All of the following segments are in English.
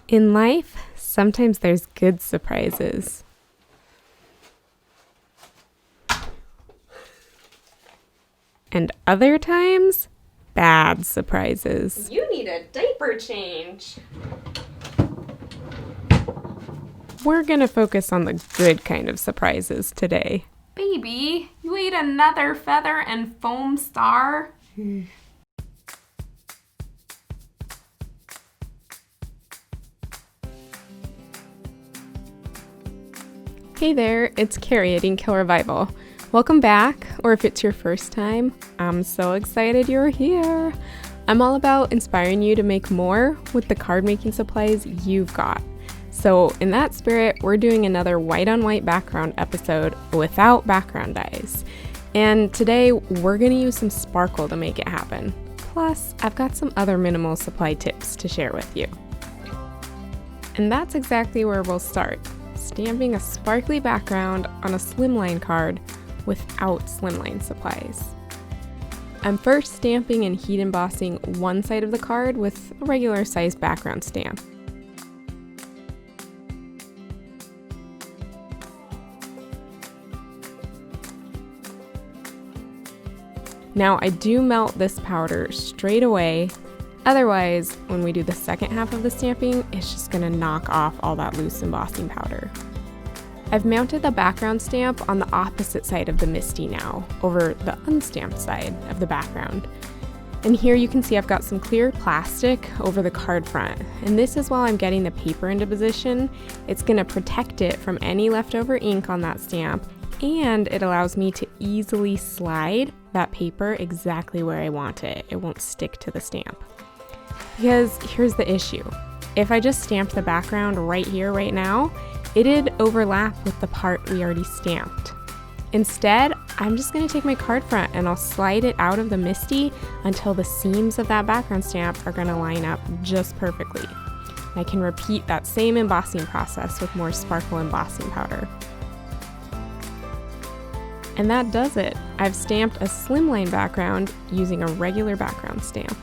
In life, sometimes there's good surprises. And other times, bad surprises. You need a diaper change. We're gonna focus on the good kind of surprises today. Baby, you ate another feather and foam star? Hey there, it's Carrie at Ink Hill Revival. Welcome back, or if it's your first time, I'm so excited you're here. I'm all about inspiring you to make more with the card making supplies you've got. So in that spirit, we're doing another white on white background episode without background dyes. And today we're gonna use some sparkle to make it happen. Plus, I've got some other minimal supply tips to share with you. And that's exactly where we'll start. Stamping a sparkly background on a slimline card without slimline supplies. I'm first stamping and heat embossing one side of the card with a regular sized background stamp. Now I do melt this powder straight away. Otherwise, when we do the second half of the stamping, it's just gonna knock off all that loose embossing powder. I've mounted the background stamp on the opposite side of the MISTI now, over the unstamped side of the background. And here you can see I've got some clear plastic over the card front. And this is while I'm getting the paper into position. It's gonna protect it from any leftover ink on that stamp, and it allows me to easily slide that paper exactly where I want it. It won't stick to the stamp. Because here's the issue. If I just stamped the background right here, right now, it'd overlap with the part we already stamped. Instead, I'm just gonna take my card front and I'll slide it out of the MISTI until the seams of that background stamp are gonna line up just perfectly. And I can repeat that same embossing process with more sparkle embossing powder. And that does it. I've stamped a slimline background using a regular background stamp.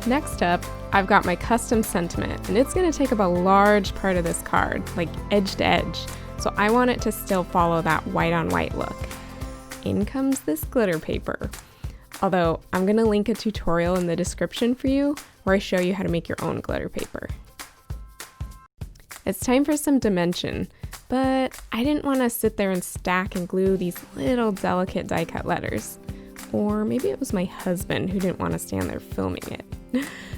Next up, I've got my custom sentiment, and it's gonna take up a large part of this card, like edge to edge, so I want it to still follow that white on white look. In comes this glitter paper. Although, I'm gonna link a tutorial in the description for you where I show you how to make your own glitter paper. It's time for some dimension, but I didn't wanna sit there and stack and glue these little delicate die cut letters. Or maybe it was my husband who didn't want to stand there filming it.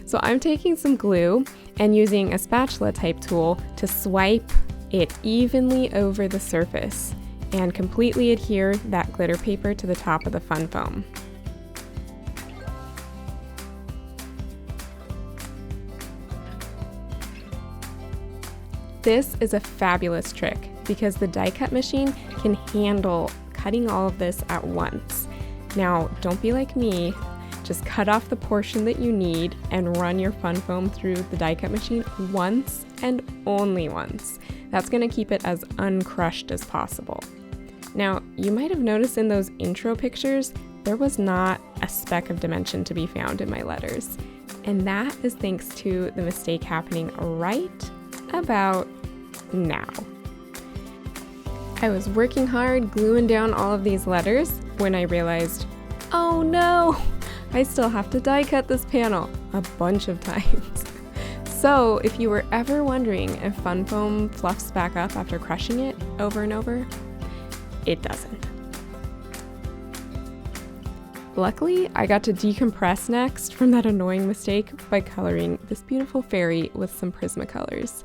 So I'm taking some glue and using a spatula type tool to swipe it evenly over the surface and completely adhere that glitter paper to the top of the fun foam. This is a fabulous trick because the die cut machine can handle cutting all of this at once. Now, don't be like me, just cut off the portion that you need and run your fun foam through the die cut machine once and only once. That's gonna keep it as uncrushed as possible. Now, you might have noticed in those intro pictures, there was not a speck of dimension to be found in my letters. And that is thanks to the mistake happening right about now. I was working hard gluing down all of these letters when I realized, oh no, I still have to die cut this panel a bunch of times. So if you were ever wondering if fun foam fluffs back up after crushing it over and over, it doesn't. Luckily, I got to decompress next from that annoying mistake by coloring this beautiful fairy with some Prismacolors.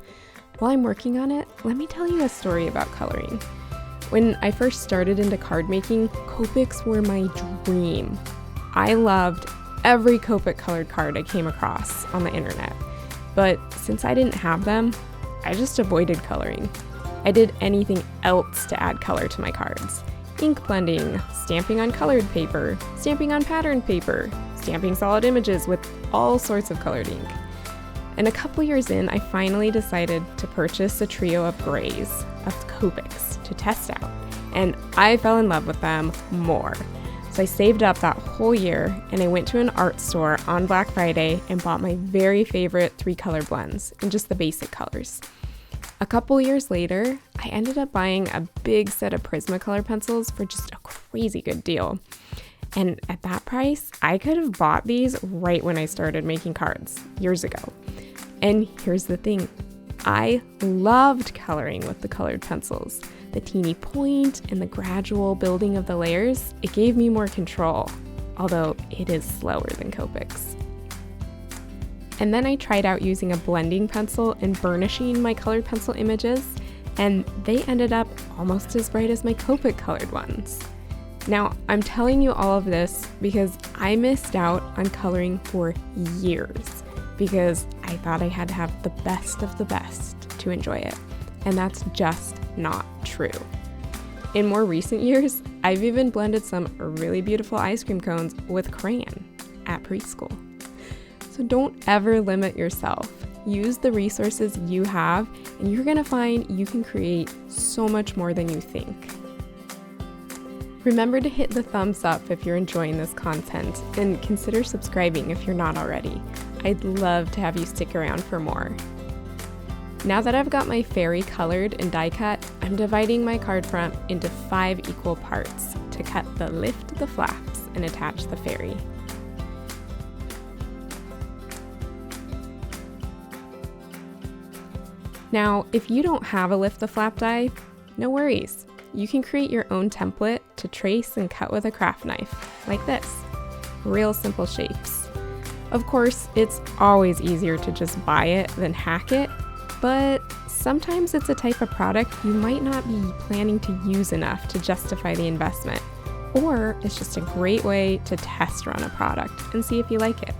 While I'm working on it, let me tell you a story about coloring. When I first started into card making, Copics were my dream. I loved every Copic colored card I came across on the internet. But since I didn't have them, I just avoided coloring. I did anything else to add color to my cards. Ink blending, stamping on colored paper, stamping on patterned paper, stamping solid images with all sorts of colored ink. And a couple years in, I finally decided to purchase a trio of grays, of Copics, to test out. And I fell in love with them more. So I saved up that whole year and I went to an art store on Black Friday and bought my very favorite 3-color blends in just the basic colors. A couple years later, I ended up buying a big set of Prismacolor pencils for just a crazy good deal. And at that price, I could have bought these right when I started making cards years ago. And here's the thing, I loved coloring with the colored pencils. The teeny point and the gradual building of the layers, it gave me more control, although it is slower than Copics. And then I tried out using a blending pencil and burnishing my colored pencil images, and they ended up almost as bright as my Copic colored ones. Now, I'm telling you all of this because I missed out on coloring for years because I thought I had to have the best of the best to enjoy it, and that's just not true. In more recent years, I've even blended some really beautiful ice cream cones with crayon at preschool. So don't ever limit yourself. Use the resources you have, and you're gonna find you can create so much more than you think. Remember to hit the thumbs up if you're enjoying this content, and consider subscribing if you're not already. I'd love to have you stick around for more. Now that I've got my fairy colored and die cut, I'm dividing my card front into 5 equal parts to cut the lift the flaps and attach the fairy. Now, if you don't have a lift the flap die, no worries. You can create your own template to trace and cut with a craft knife, like this. Real simple shapes. Of course, it's always easier to just buy it than hack it, but sometimes it's a type of product you might not be planning to use enough to justify the investment, or it's just a great way to test run a product and see if you like it.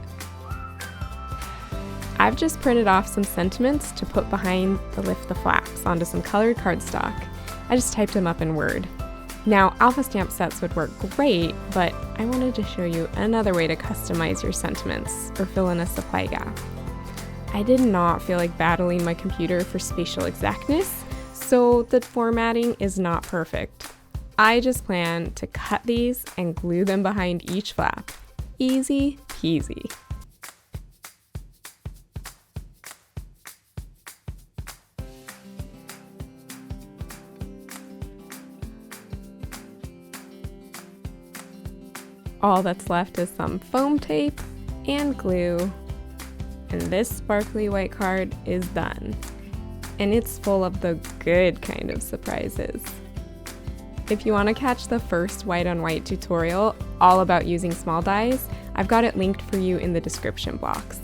I've just printed off some sentiments to put behind the lift the flaps onto some colored cardstock. I just typed them up in Word. Now, alpha stamp sets would work great, but I wanted to show you another way to customize your sentiments or fill in a supply gap. I did not feel like battling my computer for spatial exactness, so the formatting is not perfect. I just plan to cut these and glue them behind each flap. Easy peasy. All that's left is some foam tape and glue, and this sparkly white card is done. And it's full of the good kind of surprises. If you want to catch the first white on white tutorial all about using small dies, I've got it linked for you in the description box.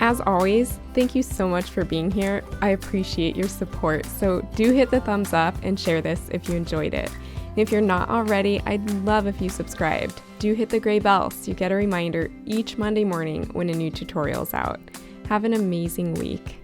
As always, thank you so much for being here. I appreciate your support, so do hit the thumbs up and share this if you enjoyed it. If you're not already, I'd love if you subscribed. Do hit the gray bell so you get a reminder each Monday morning when a new tutorial's out. Have an amazing week.